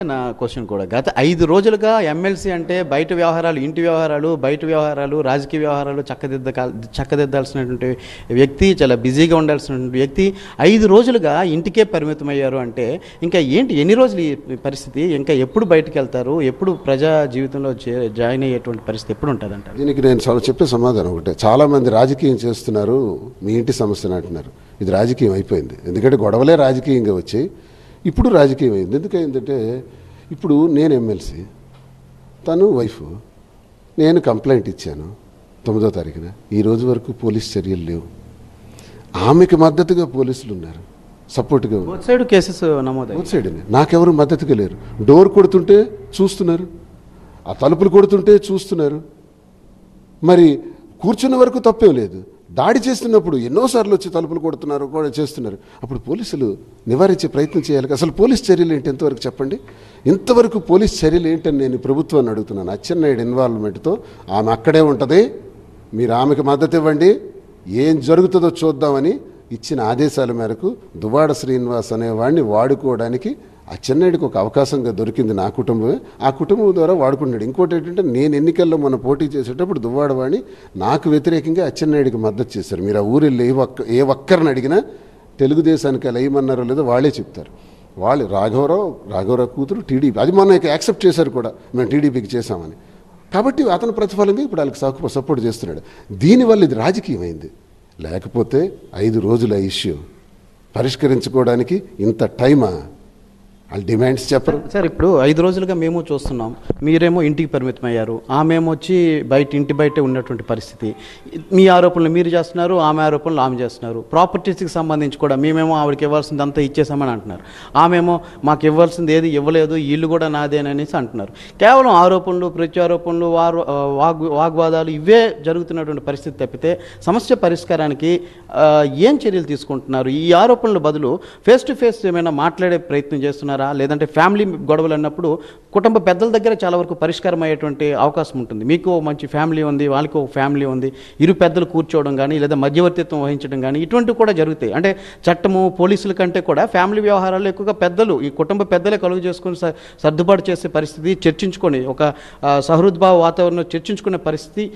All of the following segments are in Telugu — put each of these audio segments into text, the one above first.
నా క్వశ్చన్ కూడా గత 5 రోజులుగా ఎమ్మెల్సీ అంటే బయట వ్యవహారాలు, ఇంటి వ్యవహారాలు, బయట వ్యవహారాలు, రాజకీయ వ్యవహారాలు చక్కదిద్దాల్సినటువంటి వ్యక్తి, చాలా బిజీగా ఉండాల్సినటువంటి వ్యక్తి 5 రోజులుగా ఇంటికే పరిమితమయ్యారు అంటే ఇంకా ఏంటి? ఎన్ని రోజులు ఈ పరిస్థితి? ఇంకా ఎప్పుడు బయటకు వెళ్తారు? ఎప్పుడు ప్రజా జీవితంలో జాయిన్ అయ్యేటువంటి పరిస్థితి ఎప్పుడు ఉంటుంది అంటారు? దీనికి నేను చెప్పే సమాధానం ఒకటే. చాలామంది రాజకీయం చేస్తున్నారు, మీ ఇంటి సమస్యను అంటున్నారు. ఇది రాజకీయం అయిపోయింది. ఎందుకంటే గొడవలే రాజకీయంగా వచ్చాయి. ఇప్పుడు రాజకీయం అయింది. ఎందుకంటే ఇప్పుడు నేను ఎమ్మెల్సీ, తను వైఫ్, నేను కంప్లైంట్ ఇచ్చాను 9వ తారీఖున. ఈ రోజు వరకు పోలీస్ చర్యలు లేవు. ఆమెకి మద్దతుగా పోలీసులు ఉన్నారు, సపోర్ట్గా బోత్ సైడ్ కేసెస్ నమోదు. బోత్ సైడ్ నాకెవరు మద్దతుగా లేరు. డోర్ కొడుతుంటే చూస్తున్నారు, ఆ తలుపులు కొడుతుంటే చూస్తున్నారు. మరి కూర్చున్న వరకు తప్పేం లేదు. దాడి చేస్తున్నప్పుడు ఎన్నోసార్లు వచ్చి తలుపులు కొడుతున్నారు, కూడా చేస్తున్నారు. అప్పుడు పోలీసులు నివారించే ప్రయత్నం చేయాలి. అసలు పోలీస్ చర్యలు ఏంటి? ఎంతవరకు చెప్పండి. ఇంతవరకు పోలీస్ చర్యలు ఏంటని నేను ప్రభుత్వాన్ని అడుగుతున్నాను. అచ్చెన్నాయుడు ఇన్వాల్వ్మెంట్తో ఆమె అక్కడే ఉంటుంది, మీరు ఆమెకు మద్దతు ఇవ్వండి, ఏం జరుగుతుందో చూద్దామని ఇచ్చిన ఆదేశాల మేరకు దువ్వాడ శ్రీనివాస్ అనేవాడిని వాడుకోవడానికి అచ్చెన్నాయుడికి ఒక అవకాశంగా దొరికింది. నా కుటుంబమే ఆ కుటుంబం ద్వారా వాడుకున్నాడు. ఇంకోటి ఏంటంటే, నేను ఎన్నికల్లో మన పోటీ చేసేటప్పుడు దువ్వాడవాడిని నాకు వ్యతిరేకంగా అచ్చెన్నాయుడికి మద్దతు చేశారు. మీరు ఆ ఊరిలో ఏ ఒక్కరిని అడిగినా తెలుగుదేశానికి అలా ఏమన్నారో లేదో వాళ్ళే చెప్తారు. వాళ్ళు రాఘవరావు కూతురు టీడీపీ, అది మొన్న యాక్సెప్ట్ చేశారు కూడా, మేము టీడీపీకి చేశామని. కాబట్టి అతను ప్రతిఫలంగా ఇప్పుడు వాళ్ళకి సపోర్ట్ చేస్తున్నాడు. దీనివల్ల ఇది రాజకీయం అయింది. లేకపోతే 5 రోజుల ఇష్యూ పరిష్కరించుకోవడానికి ఇంత టైమా? వాళ్ళు డిమాండ్స్ చెప్పరు సార్. ఇప్పుడు 5 రోజులుగా మేము చూస్తున్నాం, మీరేమో ఇంటికి పరిమితమయ్యారు, ఆమెమో వచ్చి ఇంటి బయటే ఉన్నటువంటి పరిస్థితి. మీ ఆరోపణలు మీరు చేస్తున్నారు, ఆమె ఆరోపణలు ఆమె చేస్తున్నారు. ప్రాపర్టీస్కి సంబంధించి కూడా మేమేమో ఆవిడకి ఇవ్వాల్సింది అంతా ఇచ్చేసామని అంటున్నారు, ఆమెమో మాకు ఇవ్వాల్సింది ఏది ఇవ్వలేదు, ఇల్లు కూడా నాదేననేసి అంటున్నారు. కేవలం ఆరోపణలు, ప్రత్యారోపణలు, వాగ్వాదాలు ఇవే జరుగుతున్నటువంటి పరిస్థితి తప్పితే సమస్య పరిష్కారానికి ఏం చర్యలు తీసుకుంటున్నారు? ఈ ఆరోపణల బదులు ఫేస్ టు ఫేస్ ఏమైనా మాట్లాడే ప్రయత్నం చేస్తున్నారు, లేదంటే ఫ్యామిలీ గొడవలు అన్నప్పుడు కుటుంబ పెద్దల దగ్గర చాలా వరకు పరిష్కారం అయ్యేటువంటి అవకాశం ఉంటుంది. మీకు మంచి ఫ్యామిలీ ఉంది, వాళ్ళకి ఒక ఫ్యామిలీ ఉంది, ఇరు పెద్దలు కూర్చోవడం కానీ లేదా మధ్యవర్తిత్వం వహించడం కానీ ఇటువంటివి కూడా జరుగుతాయి. అంటే చట్టము, పోలీసుల కంటే కూడా ఫ్యామిలీ వ్యవహారాలు ఎక్కువగా పెద్దలు, ఈ కుటుంబ పెద్దలే కలుగు చేసుకొని సర్దుబాటు చేసే పరిస్థితి, చర్చించుకొని ఒక సహృద్భావ వాతావరణం చర్చించుకునే పరిస్థితి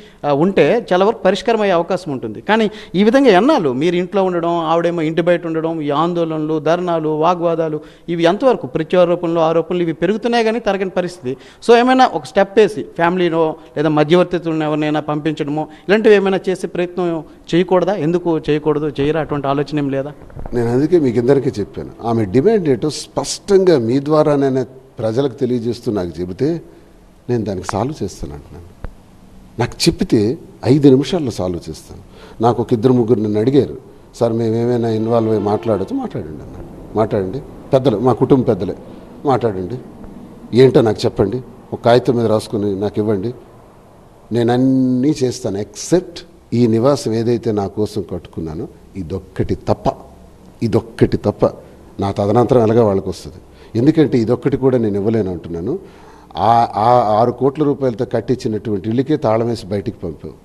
ఉంటే చాలా వరకు పరిష్కారం అయ్యే అవకాశం ఉంటుంది. కానీ ఈ విధంగా ఎన్నాళ్ళు మీరు ఇంట్లో ఉండడం, ఆవిడేమో ఇంటి బయట ఉండడం, ఈ ఆందోళనలు, ధర్నాలు, వాగ్వాదాలు ఇవి ఎంతవరకు? ప్రత్యారోపణలు, ఆరోపణలు ఇవి పెరుగుతున్నాయి కానీ తరగని పరిస్థితి. సో ఏమైనా ఒక స్టెప్ వేసి ఫ్యామిలీనో లేదా మధ్యవర్తిత్వం ఎవరినైనా పంపించడమో ఇలాంటివి ఏమైనా చేసే ప్రయత్నం చేయకూడదా? ఎందుకు చేయకూడదు? చేయరా? అటువంటి ఆలోచన ఏం లేదా? నేను అందుకే మీకు అందరికీ చెప్పాను, ఆమె డిమాండ్ ఏంటో స్పష్టంగా మీ ద్వారానే ప్రజలకు తెలియజేస్తూ నాకు చెబితే నేను దానికి సాల్వ్ చేస్తాను అంటున్నాను. నాకు చెప్పితే 5 నిమిషాల్లో సాల్వ్ చేస్తాను. నాకు ఒక 2-3 నన్ను అడిగారు, సార్ మేము ఏమైనా ఇన్వాల్వ్ అయ్యి మాట్లాడచ్చు, మాట్లాడండి అన్నాడు. మాట్లాడండి, పెద్దలు, మా కుటుంబ పెద్దలే, మాట్లాడండి, ఏంటో నాకు చెప్పండి, ఒక కాగితం మీద రాసుకుని నాకు ఇవ్వండి, నేను అన్నీ చేస్తాను ఎక్సెప్ట్ ఈ నివాసం ఏదైతే నా కోసం కట్టుకున్నానో ఇదొక్కటి తప్ప నా తదనంతరం ఎలాగా వాళ్ళకి వస్తుంది. ఎందుకంటే ఇదొక్కటి కూడా నేను ఇవ్వలేను అంటున్నాను. ఆ 6 కోట్ల రూపాయలతో కట్టించినటువంటి ఇల్లుకే తాళం వేసి బయటికి పంపావు.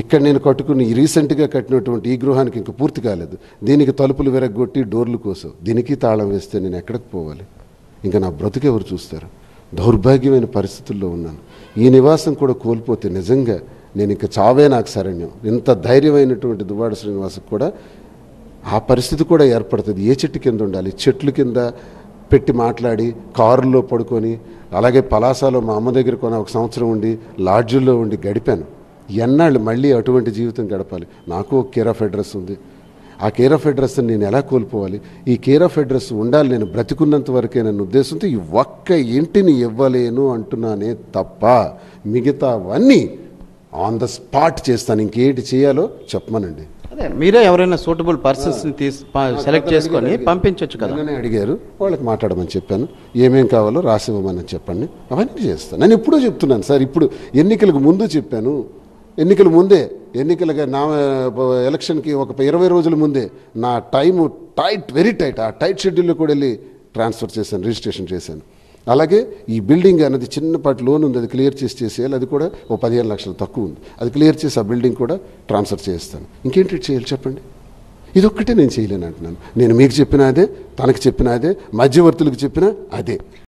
ఇక్కడ నేను కట్టుకుని రీసెంట్గా కట్టినటువంటి ఈ గృహానికి ఇంకా పూర్తి కాలేదు, దీనికి తలుపులు విరగొట్టి డోర్లు కోసం దీనికి తాళం వేస్తే నేను ఎక్కడికి పోవాలి? ఇంకా నా బ్రతుకు ఎవరు చూస్తారు? దౌర్భాగ్యమైన పరిస్థితుల్లో ఉన్నాను. ఈ నివాసం కూడా కోల్పోతే నిజంగా నేను ఇంకా చావే నాకు శరణ్యం. ఇంత ధైర్యమైనటువంటి దువ్వాడ శ్రీనివాసకు కూడా ఆ పరిస్థితి కూడా ఏర్పడుతుంది. ఏ చెట్టు కింద ఉండాలి? చెట్లు కింద పెట్టి మాట్లాడి, కారులో పడుకొని, అలాగే పలాసాలో మా అమ్మ దగ్గర కొన 1 సంవత్సరం ఉండి, లాడ్జుల్లో ఉండి గడిపాను. ఎన్నాళ్ళు మళ్ళీ అటువంటి జీవితం గడపాలి? నాకు ఒక కేర్ ఆఫ్ అడ్రస్ ఉంది. ఆ కేర్ ఆఫ్ అడ్రస్ని నేను ఎలా కోల్పోవాలి? ఈ కేర్ ఆఫ్ అడ్రస్ ఉండాలి నేను బ్రతికున్నంత వరకే నన్ను ఉద్దేశంతో ఈ ఒక్క ఇంటిని ఇవ్వలేను అంటున్నానే తప్ప మిగతావన్నీ ఆన్ ద స్పాట్ చేస్తాను. ఇంకేంటి చేయాలో చెప్పమనండి. అదే మీరే ఎవరైనా సూటబుల్ పర్సన్స్ని సెలెక్ట్ చేసుకొని పంపించవచ్చు కదా. అడిగారు, వాళ్ళకి మాట్లాడమని చెప్పాను, ఏమేం కావాలో రాసివ్వమని చెప్పండి, అవన్నీ చేస్తాను. నేను ఎప్పుడూ చెప్తున్నాను సార్, ఇప్పుడు ఎన్నికలకు ముందు చెప్పాను, ఎన్నికల ముందే, ఎన్నికలుగా నా ఎలక్షన్కి ఒక 20 రోజుల ముందే నా టైము వెరీ టైట్, ఆ టైట్ షెడ్యూల్లో కూడా వెళ్ళి ట్రాన్స్ఫర్ చేశాను, రిజిస్ట్రేషన్ చేశాను. అలాగే ఈ బిల్డింగ్ అన్నది చిన్నపాటి లోన్ ఉంది, అది క్లియర్ చేసేయాలి. అది కూడా ఓ 15 లక్షలు తక్కువ ఉంది, అది క్లియర్ చేసి ఆ బిల్డింగ్ కూడా ట్రాన్స్ఫర్ చేస్తాను. ఇంకేంటి చేయాలి చెప్పండి? ఇదొక్కటే నేను చేయలేను అంటున్నాను. నేను మీకు చెప్పిన అదే, తనకు చెప్పిన అదే, మధ్యవర్తులకు చెప్పిన అదే.